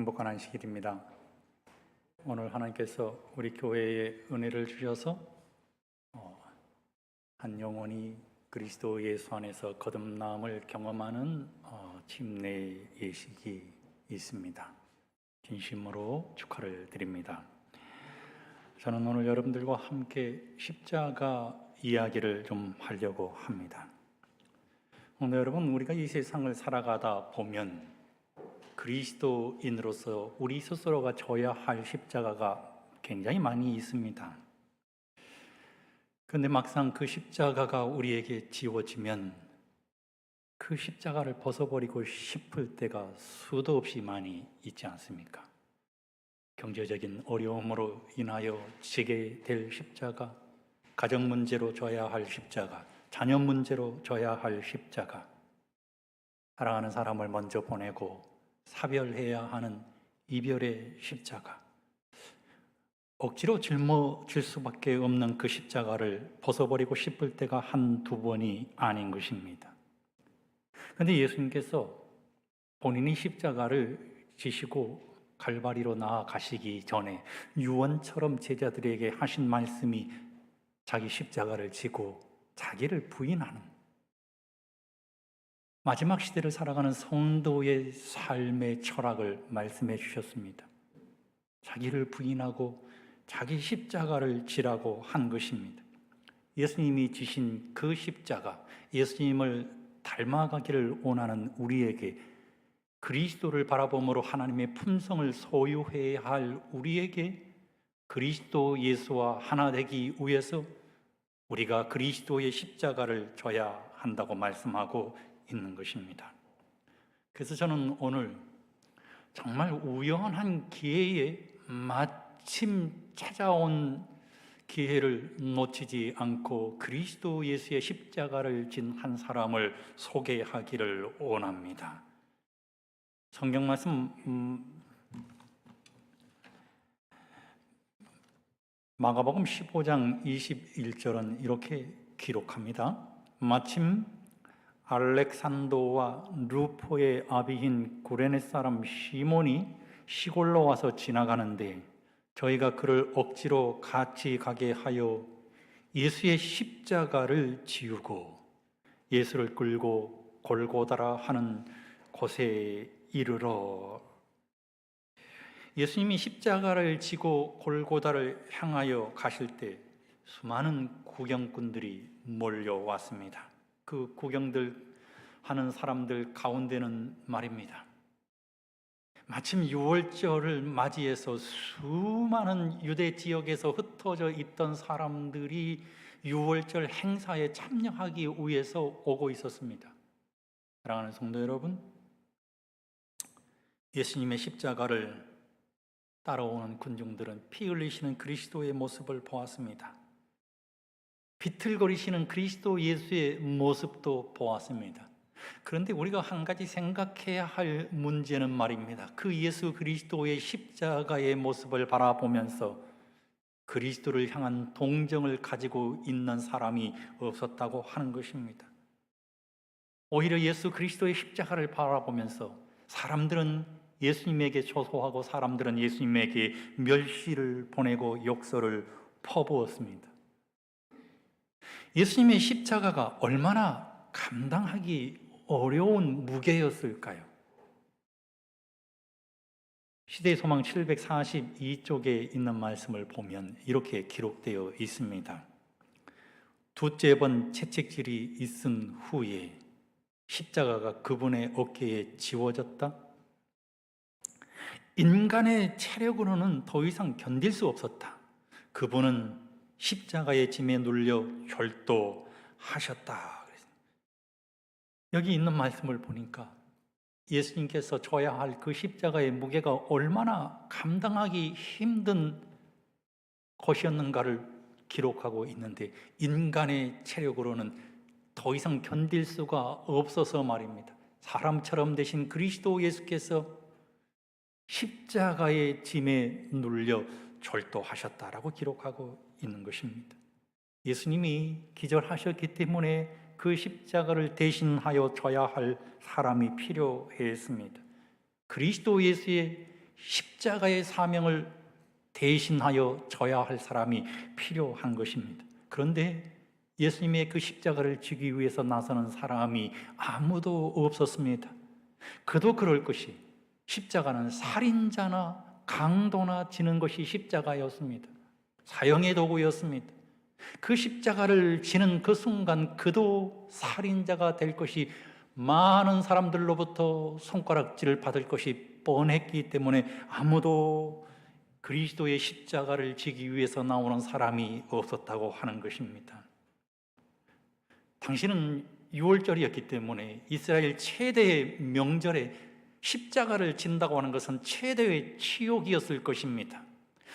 행복한 안식일입니다. 오늘 하나님께서 우리 교회에 은혜를 주셔서 한 영혼이 그리스도 예수 안에서 거듭남을 경험하는 침례 예식이 있습니다. 진심으로 축하를 드립니다. 저는 오늘 여러분들과 함께 십자가 이야기를 좀 하려고 합니다. 오늘 여러분, 우리가 이 세상을 살아가다 보면 그리스도인으로서 우리 스스로가 져야 할 십자가가 굉장히 많이 있습니다. 그런데 막상 그 십자가가 우리에게 지워지면 그 십자가를 벗어버리고 싶을 때가 수도 없이 많이 있지 않습니까? 경제적인 어려움으로 인하여 지게 될 십자가, 가정 문제로 져야 할 십자가, 자녀 문제로 져야 할 십자가, 사랑하는 사람을 먼저 보내고 사별해야 하는 이별의 십자가, 억지로 짊어질 수밖에 없는 그 십자가를 벗어버리고 싶을 때가 한두 번이 아닌 것입니다. 그런데 예수님께서 본인이 십자가를 지시고 갈바리로 나아가시기 전에 유언처럼 제자들에게 하신 말씀이 자기 십자가를 지고 자기를 부인하는, 마지막 시대를 살아가는 성도의 삶의 철학을 말씀해 주셨습니다. 자기를 부인하고 자기 십자가를 지라고 한 것입니다. 예수님이 지신 그 십자가, 예수님을 닮아가기를 원하는 우리에게, 그리스도를 바라봄으로 하나님의 품성을 소유해야 할 우리에게 그리스도 예수와 하나 되기 위해서 우리가 그리스도의 십자가를 져야 한다고 말씀하고 있는 것입니다. 그래서 저는 오늘 정말 우연한 기회에 마침 찾아온 기회를 놓치지 않고 그리스도 예수의 십자가를 진 한 사람을 소개하기를 원합니다. 성경 말씀 마가복음 15장 21절은 이렇게 기록합니다. 마침 알렉산더와 루포의 아비인 구레네 사람 시몬이 시골로 와서 지나가는데 저희가 그를 억지로 같이 가게 하여 예수의 십자가를 지우고 예수를 끌고 골고다라 하는 곳에 이르러, 예수님이 십자가를 지고 골고다를 향하여 가실 때 수많은 구경꾼들이 몰려왔습니다. 그 구경들 하는 사람들 가운데는 말입니다, 마침 유월절을 맞이해서 수많은 유대 지역에서 흩어져 있던 사람들이 유월절 행사에 참여하기 위해서 오고 있었습니다. 사랑하는 성도 여러분, 예수님의 십자가를 따라오는 군중들은 피 흘리시는 그리스도의 모습을 보았습니다. 비틀거리시는 그리스도 예수의 모습도 보았습니다. 그런데 우리가 한 가지 생각해야 할 문제는 말입니다, 그 예수 그리스도의 십자가의 모습을 바라보면서 그리스도를 향한 동정을 가지고 있는 사람이 없었다고 하는 것입니다. 오히려 예수 그리스도의 십자가를 바라보면서 사람들은 예수님에게 조소하고 사람들은 예수님에게 멸시를 보내고 욕설을 퍼부었습니다. 예수님의 십자가가 얼마나 감당하기 어려운 무게였을까요? 시대의 소망 742쪽에 있는 말씀을 보면 이렇게 기록되어 있습니다. 두째 번 채찍질이 있은 후에 십자가가 그분의 어깨에 지워졌다. 인간의 체력으로는 더 이상 견딜 수 없었다. 그분은 십자가의 짐에 눌려 결도하셨다. 여기 있는 말씀을 보니까 예수님께서 져야 할 그 십자가의 무게가 얼마나 감당하기 힘든 것이었는가를 기록하고 있는데, 인간의 체력으로는 더 이상 견딜 수가 없어서 말입니다, 사람처럼 되신 그리스도 예수께서 십자가의 짐에 눌려 절도하셨다라고 기록하고 있는 것입니다. 예수님이 기절하셨기 때문에 그 십자가를 대신하여 져야 할 사람이 필요했습니다. 그리스도 예수의 십자가의 사명을 대신하여 져야 할 사람이 필요한 것입니다. 그런데 예수님의 그 십자가를 지기 위해서 나서는 사람이 아무도 없었습니다. 그도 그럴 것이 십자가는 살인자나 강도나 지는 것이 십자가였습니다. 사형의 도구였습니다. 그 십자가를 지는 그 순간 그도 살인자가 될 것이, 많은 사람들로부터 손가락질을 받을 것이 뻔했기 때문에 아무도 그리스도의 십자가를 지기 위해서 나오는 사람이 없었다고 하는 것입니다. 당시는 6월절이었기 때문에 이스라엘 최대의 명절에 십자가를 진다고 하는 것은 최대의 치욕이었을 것입니다.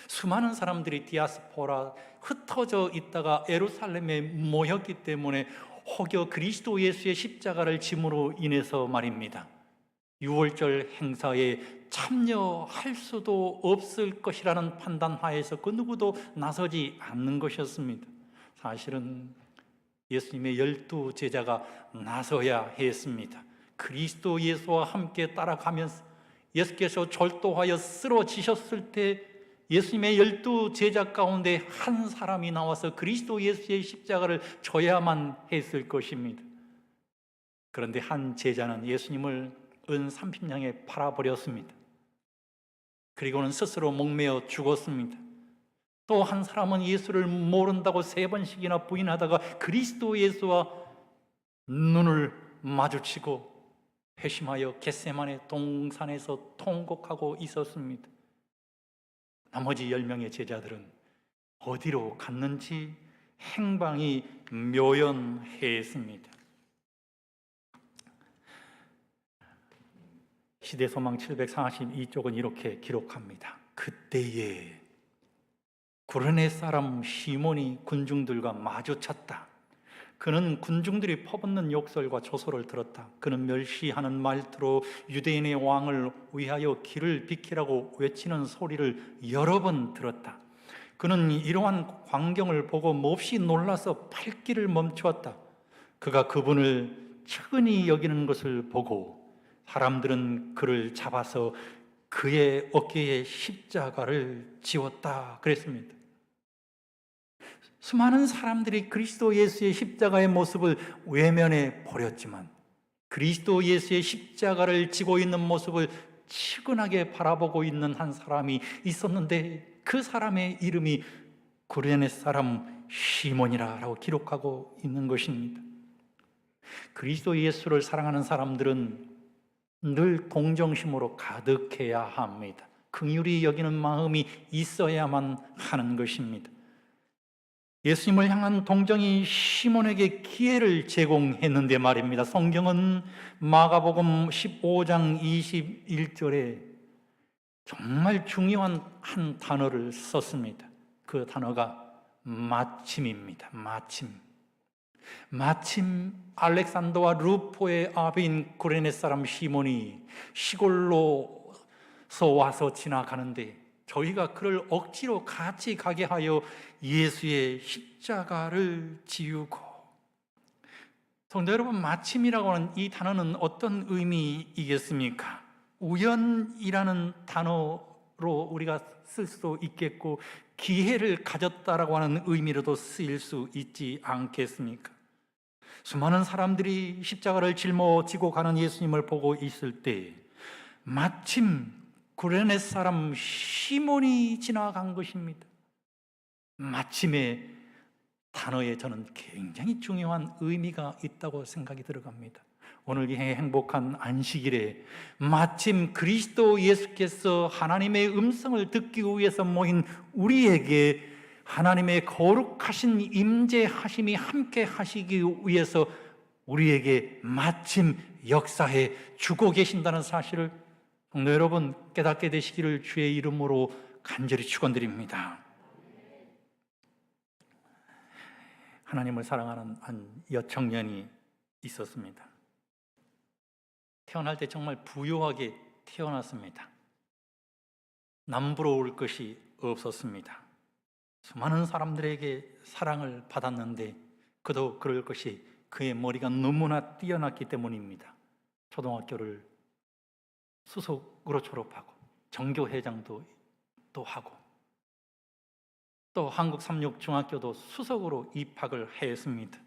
수많은 사람들이 디아스포라 흩어져 있다가 예루살렘에 모였기 때문에 혹여 그리스도 예수의 십자가를 짐으로 인해서 말입니다, 6월절 행사에 참여할 수도 없을 것이라는 판단하에서 그 누구도 나서지 않는 것이었습니다. 사실은 예수님의 12 제자가 나서야 했습니다. 그리스도 예수와 함께 따라가면서 예수께서 절도하여 쓰러지셨을 때 예수님의 12 제자 가운데 한 사람이 나와서 그리스도 예수의 십자가를 져야만 했을 것입니다. 그런데 한 제자는 예수님을 은 30냥에 팔아버렸습니다. 그리고는 스스로 목매어 죽었습니다. 또 한 사람은 예수를 모른다고 3번씩이나 부인하다가 그리스도 예수와 눈을 마주치고 회심하여 겟세마네 동산에서 통곡하고 있었습니다. 나머지 10명의 제자들은 어디로 갔는지 행방이 묘연했습니다. 시대소망 742쪽은 이렇게 기록합니다. 그때에 구레네 사람 시몬이 군중들과 마주쳤다. 그는 군중들이 퍼붓는 욕설과 조소를 들었다. 그는 멸시하는 말투로 유대인의 왕을 위하여 길을 비키라고 외치는 소리를 여러 번 들었다. 그는 이러한 광경을 보고 몹시 놀라서 발길을 멈추었다. 그가 그분을 측은히 여기는 것을 보고 사람들은 그를 잡아서 그의 어깨에 십자가를 지웠다 그랬습니다. 수많은 사람들이 그리스도 예수의 십자가의 모습을 외면해 버렸지만 그리스도 예수의 십자가를 지고 있는 모습을 측은하게 바라보고 있는 한 사람이 있었는데 그 사람의 이름이 구레네 사람 시몬이라고 기록하고 있는 것입니다. 그리스도 예수를 사랑하는 사람들은 늘 동정심으로 가득해야 합니다. 긍휼히 여기는 마음이 있어야만 하는 것입니다. 예수님을 향한 동정이 시몬에게 기회를 제공했는데 말입니다. 성경은 마가복음 15장 21절에 정말 중요한 한 단어를 썼습니다. 그 단어가 마침입니다. 마침 알렉산더와 루포의 아비인 구레네 사람 시몬이 시골로서 와서 지나가는데 저희가 그를 억지로 같이 가게 하여 예수의 십자가를 지우고, 성도 여러분, 마침이라고 하는 이 단어는 어떤 의미이겠습니까? 우연이라는 단어로 우리가 쓸 수도 있겠고 기회를 가졌다라고 하는 의미로도 쓰일 수 있지 않겠습니까? 수많은 사람들이 십자가를 짊어지고 가는 예수님을 보고 있을 때 마침 구레네 사람 시몬이 지나간 것입니다. 마침의 단어에 저는 굉장히 중요한 의미가 있다고 생각이 들어갑니다. 오늘 이 행복한 안식일에 마침 그리스도 예수께서 하나님의 음성을 듣기 위해서 모인 우리에게 하나님의 거룩하신 임재하심이 함께 하시기 위해서 우리에게 마침 역사해 주고 계신다는 사실을 성도 여러분 깨닫게 되시기를 주의 이름으로 간절히 축원드립니다. 하나님을 사랑하는 한 여청년이 있었습니다. 태어날 때 정말 부유하게 태어났습니다. 남부러울 것이 없었습니다. 수많은 사람들에게 사랑을 받았는데 그도 그럴 것이 그의 머리가 너무나 뛰어났기 때문입니다. 초등학교를 수석으로 졸업하고 정교회장도 또 하고 또 한국삼육중학교도 수석으로 입학을 했습니다.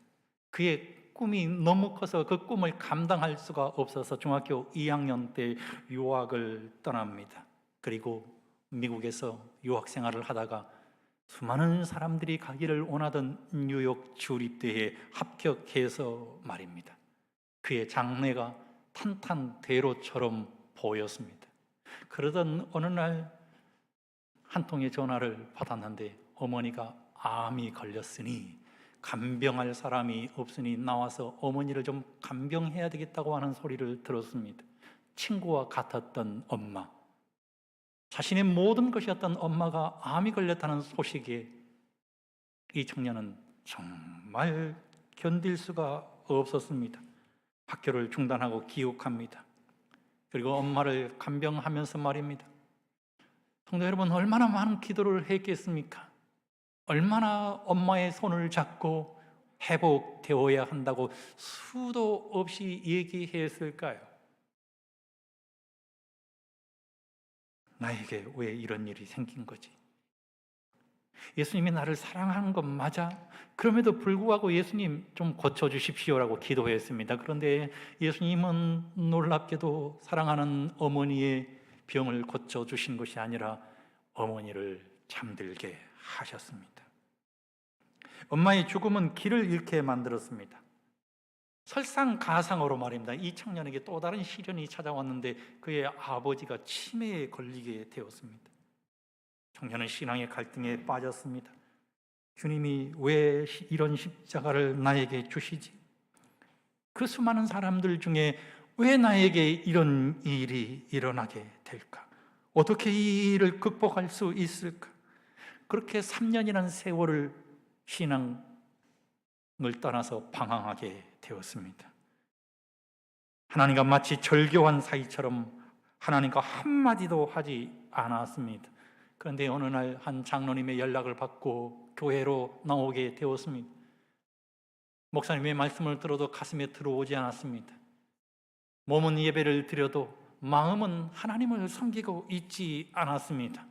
그의 꿈이 너무 커서 그 꿈을 감당할 수가 없어서 중학교 2학년 때 유학을 떠납니다. 그리고 미국에서 유학 생활을 하다가 수많은 사람들이 가기를 원하던 뉴욕 주립대에 합격해서 말입니다. 그의 장래가 탄탄대로처럼 보였습니다. 그러던 어느 날 한 통의 전화를 받았는데 어머니가 암이 걸렸으니 간병할 사람이 없으니 나와서 어머니를 좀 간병해야 되겠다고 하는 소리를 들었습니다. 친구와 같았던 엄마, 자신의 모든 것이었던 엄마가 암이 걸렸다는 소식에 이 청년은 정말 견딜 수가 없었습니다. 학교를 중단하고 귀국합니다. 그리고 엄마를 간병하면서 말입니다. 성도 여러분, 얼마나 많은 기도를 했겠습니까? 얼마나 엄마의 손을 잡고 회복되어야 한다고 수도 없이 얘기했을까요? 나에게 왜 이런 일이 생긴 거지? 예수님이 나를 사랑하는 건 맞아? 그럼에도 불구하고 예수님 좀 고쳐주십시오라고 기도했습니다. 그런데 예수님은 놀랍게도 사랑하는 어머니의 병을 고쳐주신 것이 아니라 어머니를 잠들게 하셨습니다. 엄마의 죽음은 길을 잃게 만들었습니다. 설상가상으로 말입니다. 이 청년에게 또 다른 시련이 찾아왔는데 그의 아버지가 치매에 걸리게 되었습니다. 청년은 신앙의 갈등에 빠졌습니다. 주님이 왜 이런 십자가를 나에게 주시지? 그 수많은 사람들 중에 왜 나에게 이런 일이 일어나게 될까? 어떻게 이 일을 극복할 수 있을까? 그렇게 3년이라는 세월을 신앙을 떠나서 방황하게 되었습니다. 하나님과 마치 절교한 사이처럼 하나님과 한마디도 하지 않았습니다. 그런데 어느 날 한 장로님의 연락을 받고 교회로 나오게 되었습니다. 목사님의 말씀을 들어도 가슴에 들어오지 않았습니다. 몸은 예배를 드려도 마음은 하나님을 섬기고 있지 않았습니다.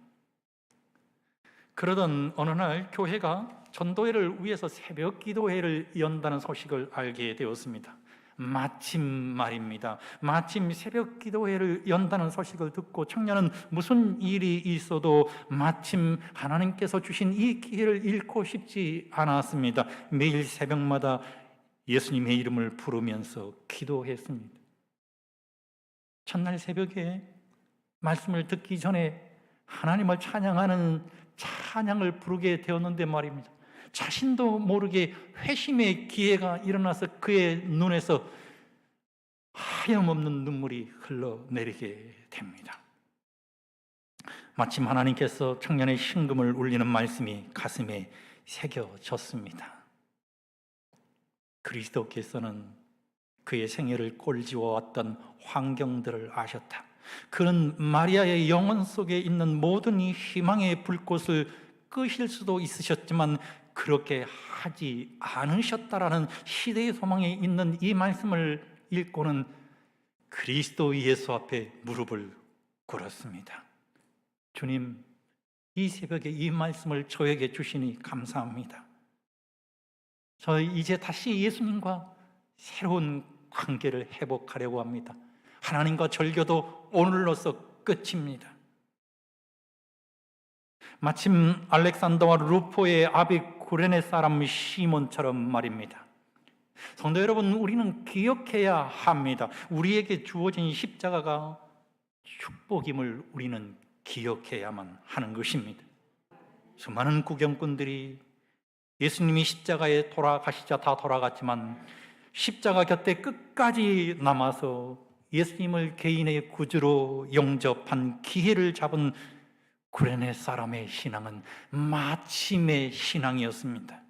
그러던 어느 날 교회가 전도회를 위해서 새벽 기도회를 연다는 소식을 알게 되었습니다. 마침 말입니다. 마침 새벽 기도회를 연다는 소식을 듣고 청년은 무슨 일이 있어도 마침 하나님께서 주신 이 기회를 잃고 싶지 않았습니다. 매일 새벽마다 예수님의 이름을 부르면서 기도했습니다. 첫날 새벽에 말씀을 듣기 전에 하나님을 찬양하는 찬양을 부르게 되었는데 말입니다. 자신도 모르게 회심의 기회가 일어나서 그의 눈에서 하염없는 눈물이 흘러내리게 됩니다. 마침 하나님께서 청년의 심금을 울리는 말씀이 가슴에 새겨졌습니다. 그리스도께서는 그의 생애를 꼴지어왔던 환경들을 아셨다. 그는 마리아의 영혼 속에 있는 모든 이 희망의 불꽃을 끄실 수도 있으셨지만 그렇게 하지 않으셨다라는 시대의 소망에 있는 이 말씀을 읽고는 그리스도 예수 앞에 무릎을 꿇었습니다. 주님, 이 새벽에 이 말씀을 저에게 주시니 감사합니다. 저 이제 다시 예수님과 새로운 관계를 회복하려고 합니다. 하나님과 절교도 오늘로서 끝입니다. 마침 알렉산더와 루포의 아비 구레네 사람 시몬처럼 말입니다. 성도 여러분, 우리는 기억해야 합니다. 우리에게 주어진 십자가가 축복임을 우리는 기억해야만 하는 것입니다. 수많은 구경꾼들이 예수님이 십자가에 돌아가시자 다 돌아갔지만 십자가 곁에 끝까지 남아서 예수님을 개인의 구주로 영접한 기회를 잡은 구레네 사람의 신앙은 마침의 신앙이었습니다.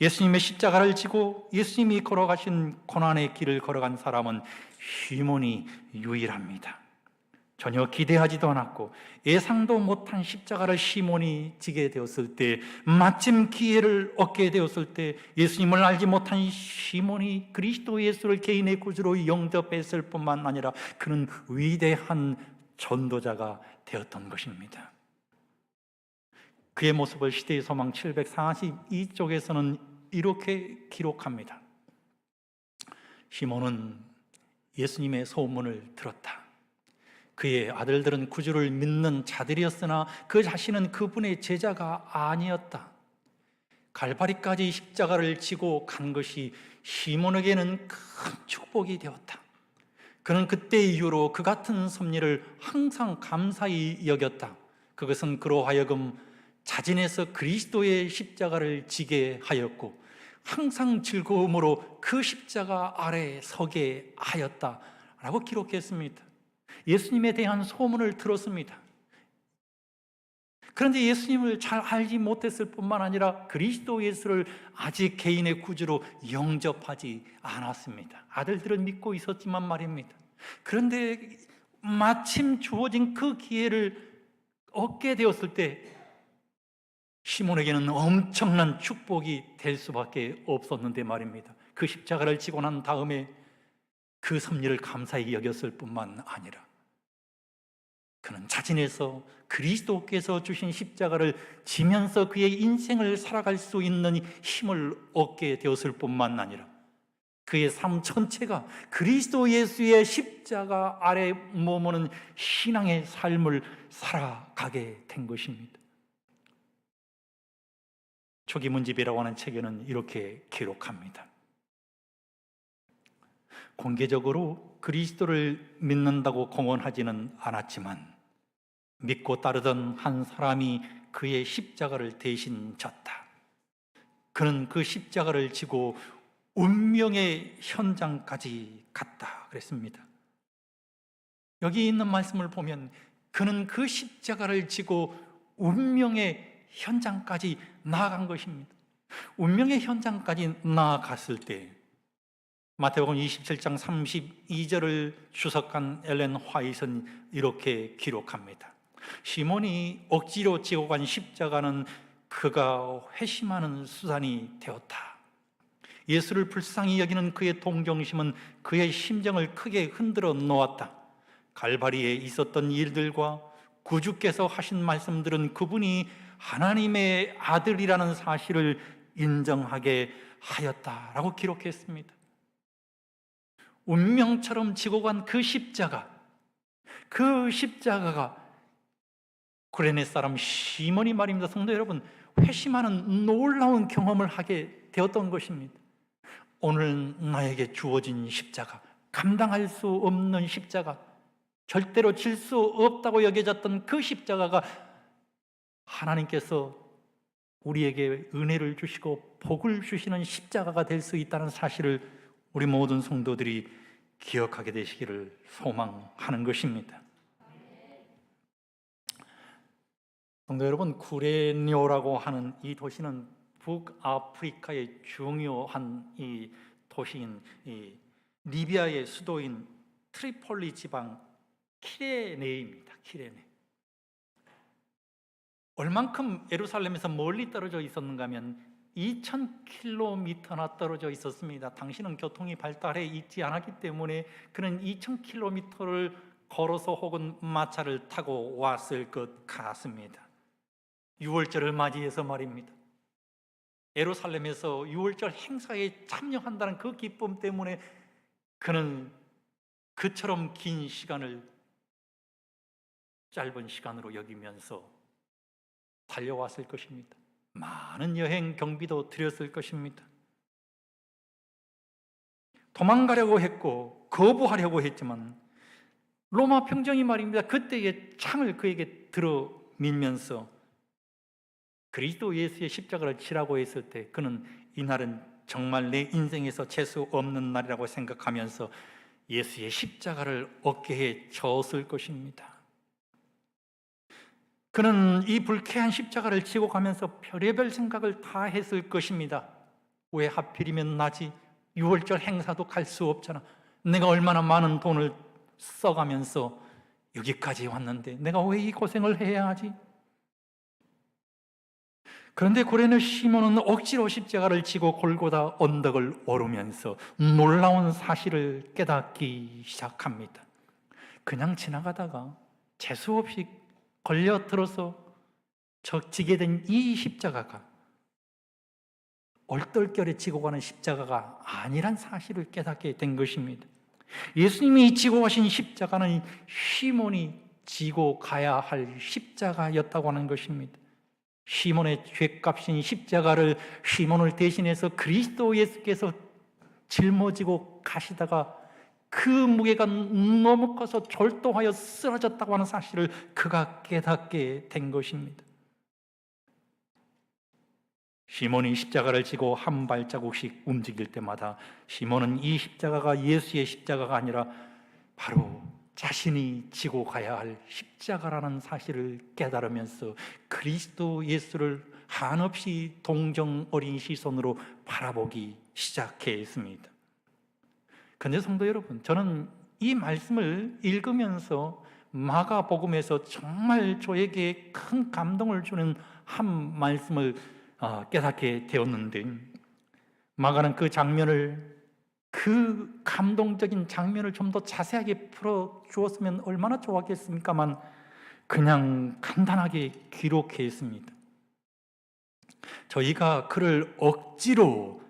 예수님의 십자가를 지고 예수님이 걸어가신 고난의 길을 걸어간 사람은 시몬이 유일합니다. 전혀 기대하지도 않았고 예상도 못한 십자가를 시몬이 지게 되었을 때, 마침 기회를 얻게 되었을 때 예수님을 알지 못한 시몬이 그리스도 예수를 개인의 구주로 영접했을 뿐만 아니라 그는 위대한 전도자가 되었던 것입니다. 그의 모습을 시대의 소망 742쪽에서는 이렇게 기록합니다. 시몬은 예수님의 소문을 들었다. 그의 아들들은 구주를 믿는 자들이었으나 그 자신은 그분의 제자가 아니었다. 갈바리까지 십자가를 지고 간 것이 시몬에게는 큰 축복이 되었다. 그는 그때 이후로 그 같은 섭리를 항상 감사히 여겼다. 그것은 그로 하여금 자진해서 그리스도의 십자가를 지게 하였고 항상 즐거움으로 그 십자가 아래 서게 하였다라고 기록했습니다. 예수님에 대한 소문을 들었습니다. 그런데 예수님을 잘 알지 못했을 뿐만 아니라 그리스도 예수를 아직 개인의 구주로 영접하지 않았습니다. 아들들은 믿고 있었지만 말입니다. 그런데 마침 주어진 그 기회를 얻게 되었을 때 시몬에게는 엄청난 축복이 될 수밖에 없었는데 말입니다. 그 십자가를 지고 난 다음에 그 섭리를 감사히 여겼을 뿐만 아니라 그는 자진해서 그리스도께서 주신 십자가를 지면서 그의 인생을 살아갈 수 있는 힘을 얻게 되었을 뿐만 아니라 그의 삶 전체가 그리스도 예수의 십자가 아래 머무는 신앙의 삶을 살아가게 된 것입니다. 초기문집이라고 하는 책에는 이렇게 기록합니다. 공개적으로 그리스도를 믿는다고 공언하지는 않았지만 믿고 따르던 한 사람이 그의 십자가를 대신 졌다. 그는 그 십자가를 지고 운명의 현장까지 갔다 그랬습니다. 여기 있는 말씀을 보면 그는 그 십자가를 지고 운명의 현장까지 나아간 것입니다. 운명의 현장까지 나아갔을 때 마태복음 27장 32절을 주석한 엘렌 화이트는 이렇게 기록합니다. 시몬이 억지로 지고 간 십자가는 그가 회심하는 수단이 되었다. 예수를 불쌍히 여기는 그의 동정심은 그의 심정을 크게 흔들어 놓았다. 갈바리에 있었던 일들과 구주께서 하신 말씀들은 그분이 하나님의 아들이라는 사실을 인정하게 하였다라고 기록했습니다. 운명처럼 지고 간 그 십자가가 구레네 사람 시몬이 말입니다. 성도 여러분, 회심하는 놀라운 경험을 하게 되었던 것입니다. 오늘 나에게 주어진 십자가, 감당할 수 없는 십자가, 절대로 질 수 없다고 여겨졌던 그 십자가가 하나님께서 우리에게 은혜를 주시고 복을 주시는 십자가가 될 수 있다는 사실을 우리 모든 성도들이 기억하게 되시기를 소망하는 것입니다. 성도 여러분, 구레뇨라고 하는 이 도시는 북아프리카의 중요한 이 도시인 이 리비아의 수도인 트리폴리 지방 키레네입니다. 키레네. 얼만큼 예루살렘에서 멀리 떨어져 있었는가 하면 2000km나 떨어져 있었습니다. 당시는 교통이 발달해 있지 않았기 때문에 그는 2000km를 걸어서 혹은 마차를 타고 왔을 것 같습니다. 6월절을 맞이해서 말입니다. 예루살렘에서 6월절 행사에 참여한다는 그 기쁨 때문에 그는 그처럼 긴 시간을 짧은 시간으로 여기면서 달려왔을 것입니다. 많은 여행 경비도 들였을 것입니다. 도망가려고 했고 거부하려고 했지만 로마 평정이 말입니다. 그때의 창을 그에게 들어 밀면서 그리스도 예수의 십자가를 치라고 했을 때 그는 이날은 정말 내 인생에서 재수 없는 날이라고 생각하면서 예수의 십자가를 어깨에 졌을 것입니다. 그는 이 불쾌한 십자가를 지고 가면서 별의별 생각을 다 했을 것입니다. 왜 하필이면 나지? 6월절 행사도 갈 수 없잖아. 내가 얼마나 많은 돈을 써가면서 여기까지 왔는데 내가 왜 이 고생을 해야 하지? 그런데 구레네 시몬은 억지로 십자가를 지고 골고다 언덕을 오르면서 놀라운 사실을 깨닫기 시작합니다. 그냥 지나가다가 재수 없이 걸려들어서 지게 된 이 십자가가 얼떨결에 지고 가는 십자가가 아니란 사실을 깨닫게 된 것입니다. 예수님이 지고 가신 십자가는 시몬이 지고 가야 할 십자가였다고 하는 것입니다. 시몬의 죄값인 십자가를 시몬을 대신해서 그리스도 예수께서 짊어지고 가시다가 그 무게가 너무 커서 절도하여 쓰러졌다고 하는 사실을 그가 깨닫게 된 것입니다. 시몬이 십자가를 지고 한 발자국씩 움직일 때마다 시몬은 이 십자가가 예수의 십자가가 아니라 바로 자신이 지고 가야 할 십자가라는 사실을 깨달으면서 그리스도 예수를 한없이 동정 어린 시선으로 바라보기 시작했습니다. 그런데 성도 여러분, 저는 이 말씀을 읽으면서 마가복음에서 정말 저에게 큰 감동을 주는 한 말씀을 깨닫게 되었는데, 마가는 그 감동적인 장면을 좀 더 자세하게 풀어주었으면 얼마나 좋았겠습니까만 그냥 간단하게 기록했습니다. 저희가 그를 억지로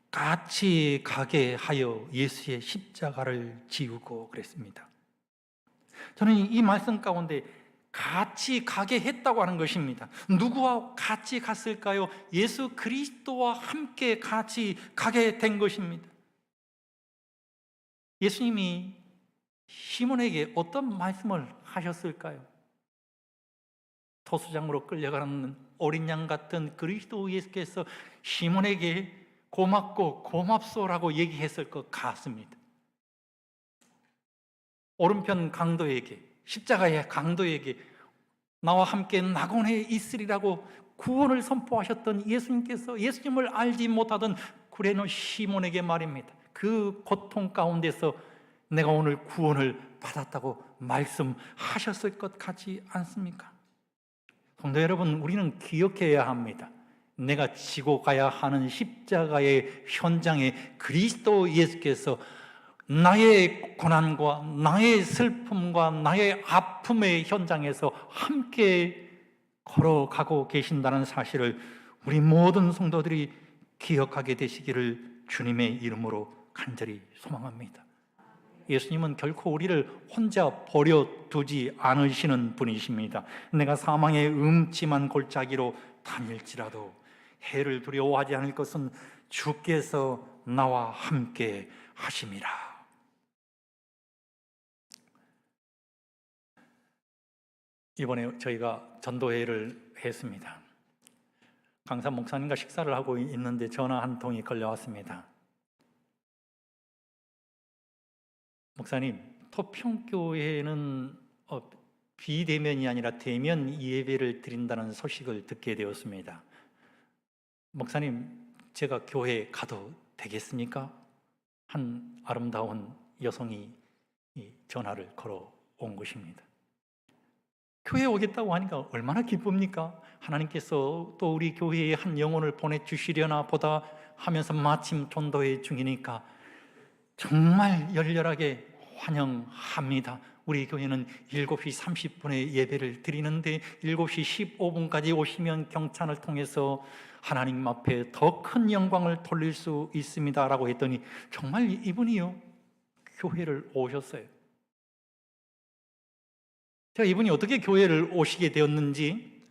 같이 가게 하여 예수의 십자가를 지우고 그랬습니다. 저는 이 말씀 가운데 같이 가게 했다고 하는 것입니다. 누구와 같이 갔을까요? 예수 그리스도와 함께 같이 가게 된 것입니다. 예수님이 시몬에게 어떤 말씀을 하셨을까요? 토수장으로 끌려가는 어린 양 같은 그리스도 예수께서 시몬에게 고맙고 고맙소라고 얘기했을 것 같습니다. 오른편 강도에게, 십자가의 강도에게 나와 함께 낙원에 있으리라고 구원을 선포하셨던 예수님께서 예수님을 알지 못하던 구레네 시몬에게 말입니다. 그 고통 가운데서 내가 오늘 구원을 받았다고 말씀하셨을 것 같지 않습니까? 성도 여러분, 우리는 기억해야 합니다. 내가 지고 가야 하는 십자가의 현장에 그리스도 예수께서 나의 고난과 나의 슬픔과 나의 아픔의 현장에서 함께 걸어가고 계신다는 사실을 우리 모든 성도들이 기억하게 되시기를 주님의 이름으로 간절히 소망합니다. 예수님은 결코 우리를 혼자 버려두지 않으시는 분이십니다. 내가 사망의 음침한 골짜기로 다닐지라도 해를 두려워하지 않을 것은 주께서 나와 함께 하심이라. 이번에 저희가 전도회를 했습니다. 강산 목사님과 식사를 하고 있는데 전화 한 통이 걸려왔습니다. 목사님, 토평교회는 비대면이 아니라 대면 예배를 드린다는 소식을 듣게 되었습니다. 목사님, 제가 교회 가도 되겠습니까? 한 아름다운 여성이 전화를 걸어온 것입니다. 교회에 오겠다고 하니까 얼마나 기쁩니까? 하나님께서 또 우리 교회에 한 영혼을 보내주시려나 보다 하면서 마침 전도회 중이니까 정말 열렬하게 환영합니다. 우리 교회는 7시 30분에 예배를 드리는데 7시 15분까지 오시면 경찬을 통해서 하나님 앞에 더 큰 영광을 돌릴 수 있습니다 라고 했더니 정말 이분이요 교회를 오셨어요. 제가 이분이 어떻게 교회를 오시게 되었는지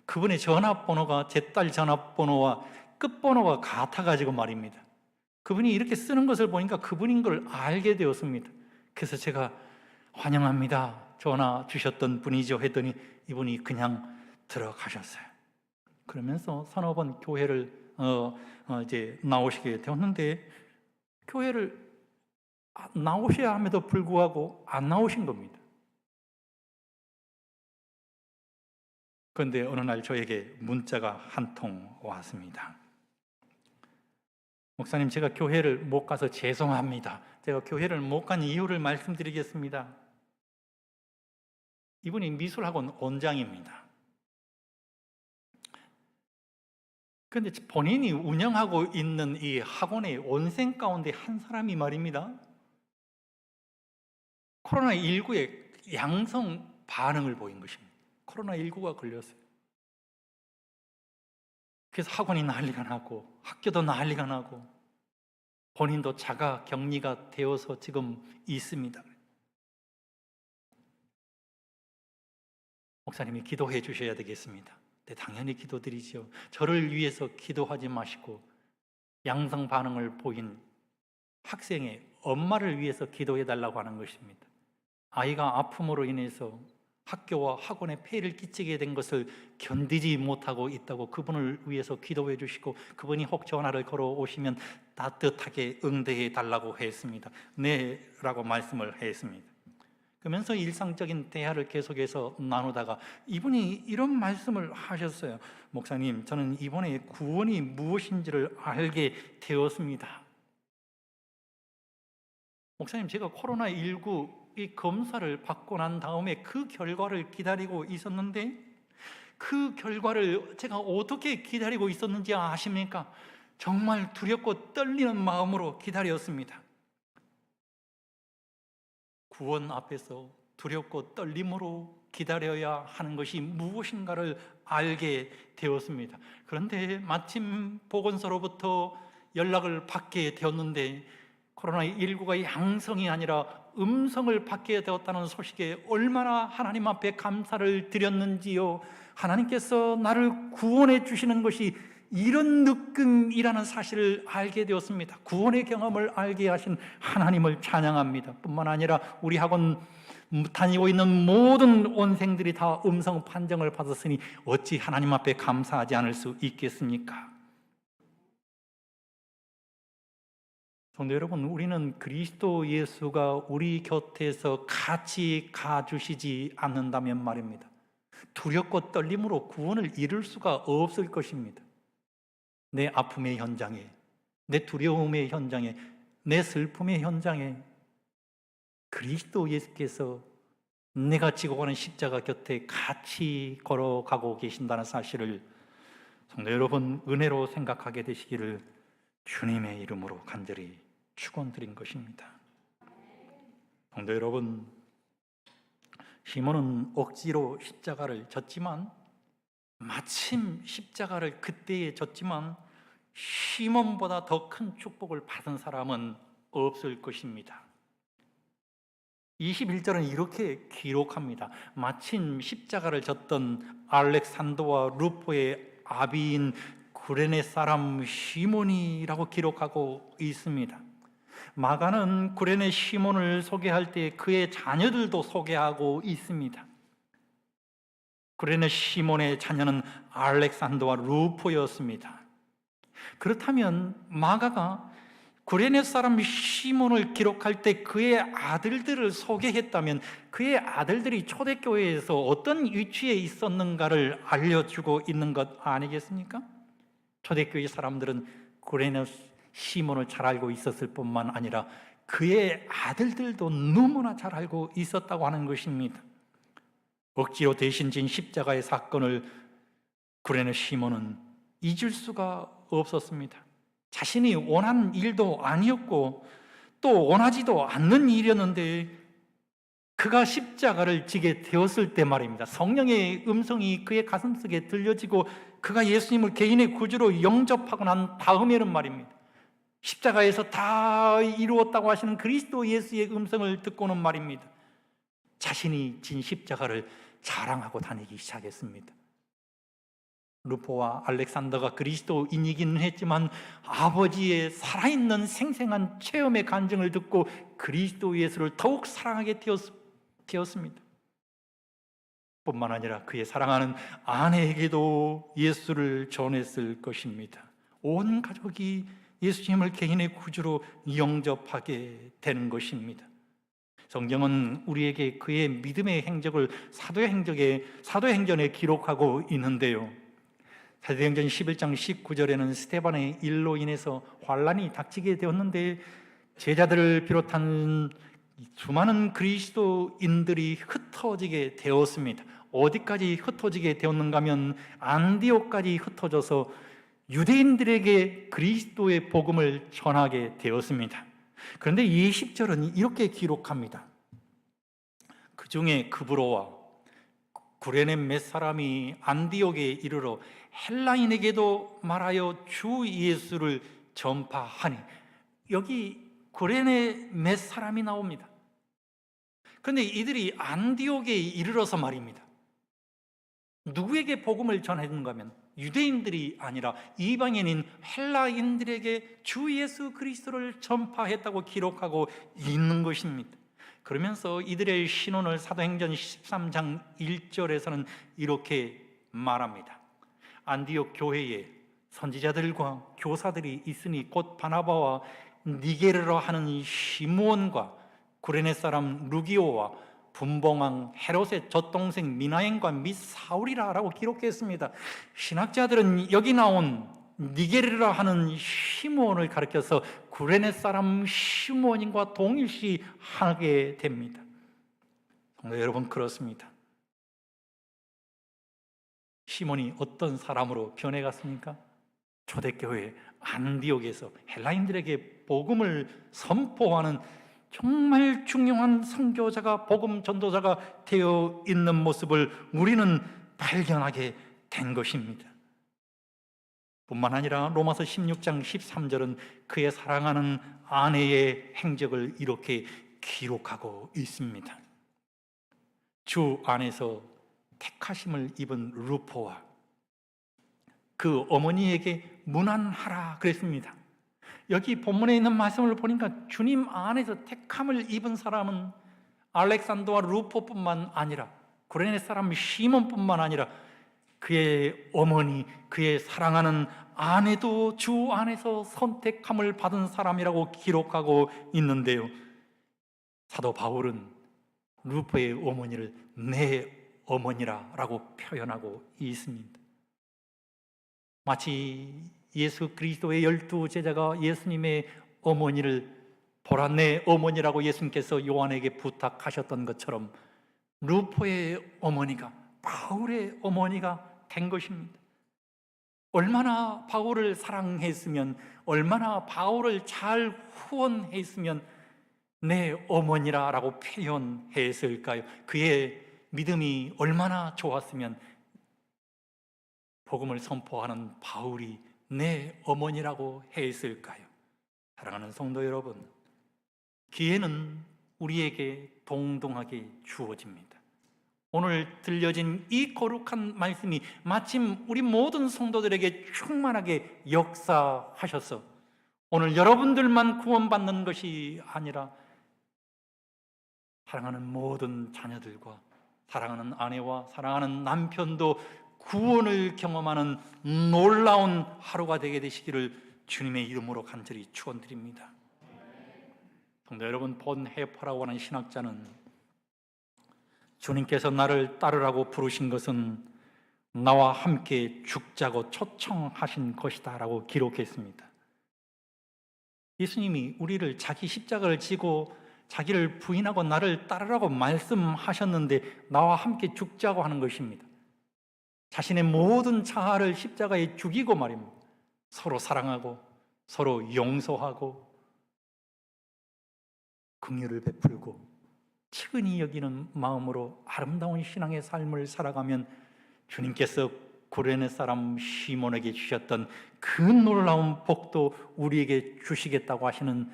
그분의 전화번호가 제 딸 전화번호와 끝번호가 같아가지고 말입니다. 그분이 이렇게 쓰는 것을 보니까 그분인 걸 알게 되었습니다. 그래서 제가 환영합니다, 전화 주셨던 분이죠 했더니 이분이 그냥 들어가셨어요. 그러면서 서너 번 교회를 이제 나오시게 되었는데 교회를 나오셔야 함에도 불구하고 안 나오신 겁니다. 그런데 어느 날 저에게 문자가 한 통 왔습니다. 목사님, 제가 교회를 못 가서 죄송합니다. 제가 교회를 못 간 이유를 말씀드리겠습니다. 이분이 미술학원 원장입니다. 그런데 본인이 운영하고 있는 이 학원의 원생 가운데 한 사람이 말입니다, 코로나19에 양성 반응을 보인 것입니다. 코로나19가 걸렸어요. 그래서 학원이 난리가 나고 학교도 난리가 나고 본인도 자가 격리가 되어서 지금 있습니다. 목사님이 기도해 주셔야 되겠습니다. 네, 당연히 기도드리죠. 저를 위해서 기도하지 마시고 양성 반응을 보인 학생의 엄마를 위해서 기도해 달라고 하는 것입니다. 아이가 아픔으로 인해서 학교와 학원에 폐해를 끼치게 된 것을 견디지 못하고 있다고 그분을 위해서 기도해 주시고, 그분이 혹 전화를 걸어오시면 따뜻하게 응대해 달라고 했습니다. 네 라고 말씀을 했습니다. 그러면서 일상적인 대화를 계속해서 나누다가 이분이 이런 말씀을 하셨어요. 목사님, 저는 이번에 구원이 무엇인지를 알게 되었습니다. 목사님, 제가 코로나19 이 검사를 받고 난 다음에 그 결과를 기다리고 있었는데, 그 결과를 제가 어떻게 기다리고 있었는지 아십니까? 정말 두렵고 떨리는 마음으로 기다렸습니다. 구원 앞에서 두렵고 떨림으로 기다려야 하는 것이 무엇인가를 알게 되었습니다. 그런데 마침 보건소로부터 연락을 받게 되었는데 코로나19가 양성이 아니라 음성을 받게 되었다는 소식에 얼마나 하나님 앞에 감사를 드렸는지요. 하나님께서 나를 구원해 주시는 것이 이런 느낌이라는 사실을 알게 되었습니다. 구원의 경험을 알게 하신 하나님을 찬양합니다. 뿐만 아니라 우리 학원 다니고 있는 모든 원생들이 다 음성 판정을 받았으니 어찌 하나님 앞에 감사하지 않을 수 있겠습니까? 성도 여러분, 우리는 그리스도 예수가 우리 곁에서 같이 가주시지 않는다면 말입니다, 두렵고 떨림으로 구원을 이룰 수가 없을 것입니다. 내 아픔의 현장에, 내 두려움의 현장에, 내 슬픔의 현장에 그리스도 예수께서 내가 지고 가는 십자가 곁에 같이 걸어가고 계신다는 사실을 성도 여러분, 은혜로 생각하게 되시기를 주님의 이름으로 간절히 축원드린 것입니다. 성도 여러분, 시몬은 억지로 십자가를 졌지만, 마침 십자가를 그때에 졌지만 시몬보다 더 큰 축복을 받은 사람은 없을 것입니다. 21절은 이렇게 기록합니다. 마침 십자가를 졌던 알렉산더와 루포의 아비인 구레네 사람 시몬이라고 기록하고 있습니다. 마가는 구레네 시몬을 소개할 때 그의 자녀들도 소개하고 있습니다. 구레네 시몬의 자녀는 알렉산더와 루포였습니다. 그렇다면 마가가 구레네 사람 시몬을 기록할 때 그의 아들들을 소개했다면 그의 아들들이 초대교회에서 어떤 위치에 있었는가를 알려주고 있는 것 아니겠습니까? 초대교회 사람들은 구레네 시몬을 잘 알고 있었을 뿐만 아니라 그의 아들들도 너무나 잘 알고 있었다고 하는 것입니다. 억지로 대신 진 십자가의 사건을 구레네 시몬은 잊을 수가 없었습니다. 자신이 원한 일도 아니었고 또 원하지도 않는 일이었는데 그가 십자가를 지게 되었을 때 말입니다, 성령의 음성이 그의 가슴속에 들려지고 그가 예수님을 개인의 구주로 영접하고 난 다음에는 말입니다, 십자가에서 다 이루었다고 하시는 그리스도 예수의 음성을 듣고는 말입니다, 자신이 진 십자가를 자랑하고 다니기 시작했습니다. 루포와 알렉산더가 그리스도인이기는 했지만 아버지의 살아있는 생생한 체험의 간증을 듣고 그리스도 예수를 더욱 사랑하게 되었습니다. 뿐만 아니라 그의 사랑하는 아내에게도 예수를 전했을 것입니다. 온 가족이 예수님을 개인의 구주로 영접하게 되는 것입니다. 성경은 우리에게 그의 믿음의 행적을 사도행전에 기록하고 있는데요, 사도행전 11장 19절에는 스데반의 일로 인해서 환란이 닥치게 되었는데 제자들을 비롯한 수많은 그리스도인들이 흩어지게 되었습니다. 어디까지 흩어지게 되었는가 하면 안디옥까지 흩어져서 유대인들에게 그리스도의 복음을 전하게 되었습니다. 그런데 20절은 이렇게 기록합니다. 그 중에 그브로와 구레네 몇 사람이 안디옥에 이르러 헬라인에게도 말하여 주 예수를 전파하니, 여기 구레네 몇 사람이 나옵니다. 그런데 이들이 안디옥에 이르러서 말입니다. 누구에게 복음을 전했는가 하면 유대인들이 아니라 이방인인 헬라인들에게 주 예수 그리스도를 전파했다고 기록하고 있는 것입니다. 그러면서 이들의 신원을 사도행전 13장 1절에서는 이렇게 말합니다. 안디옥 교회에 선지자들과 교사들이 있으니 곧 바나바와 니게르라 하는 시므온과 구레네 사람 루기오와 분봉왕 헤롯의 젖동생 미나엔과 및 사울이라 라고 기록했습니다. 신학자들은 여기 나온 니게르라 하는 시므온을 가리켜서 구레네 사람 시므온과 동일시하게 됩니다. 여러분, 그렇습니다. 시몬이 어떤 사람으로 변해갔습니까? 초대교회 안디옥에서 헬라인들에게 복음을 선포하는 정말 중요한 선교자가, 복음 전도자가 되어 있는 모습을 우리는 발견하게 된 것입니다. 뿐만 아니라 로마서 16장 13절은 그의 사랑하는 아내의 행적을 이렇게 기록하고 있습니다. 주 안에서 택하심을 입은 루포와 그 어머니에게 문안하라 그랬습니다. 여기 본문에 있는 말씀을 보니까 주님 안에서 택함을 입은 사람은 알렉산더와 루포뿐만 아니라 구레네 사람 시몬뿐만 아니라 그의 어머니, 그의 사랑하는 아내도 주 안에서 선택함을 받은 사람이라고 기록하고 있는데요, 사도 바울은 루포의 어머니를 내 어머니라고 표현하고 있습니다. 마치 예수 그리스도의 12제자가 예수님의 어머니를 보라 내 어머니라고 예수님께서 요한에게 부탁하셨던 것처럼 루포의 어머니가 바울의 어머니가 된 것입니다. 얼마나 바울을 사랑했으면, 얼마나 바울을 잘 후원했으면 내 어머니라고 표현했을까요? 그의 믿음이 얼마나 좋았으면 복음을 선포하는 바울이 내 어머니라고 했을까요? 사랑하는 성도 여러분, 기회는 우리에게 동등하게 주어집니다. 오늘 들려진 이 거룩한 말씀이 마침 우리 모든 성도들에게 충만하게 역사하셔서 오늘 여러분들만 구원받는 것이 아니라 사랑하는 모든 자녀들과 사랑하는 아내와 사랑하는 남편도 구원을 경험하는 놀라운 하루가 되게 되시기를 주님의 이름으로 간절히 축원드립니다. 성도 여러분, 본 헤퍼라고 하는 신학자는 주님께서 나를 따르라고 부르신 것은 나와 함께 죽자고 초청하신 것이다 라고 기록했습니다. 예수님이 우리를 자기 십자가를 지고 자기를 부인하고 나를 따르라고 말씀하셨는데 나와 함께 죽자고 하는 것입니다. 자신의 모든 자아를 십자가에 죽이고 말입니다. 서로 사랑하고 서로 용서하고 긍휼을 베풀고 측은히 여기는 마음으로 아름다운 신앙의 삶을 살아가면 주님께서 구레네 사람 시몬에게 주셨던 그 놀라운 복도 우리에게 주시겠다고 하시는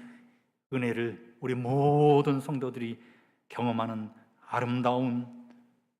은혜를 우리 모든 성도들이 경험하는 아름다운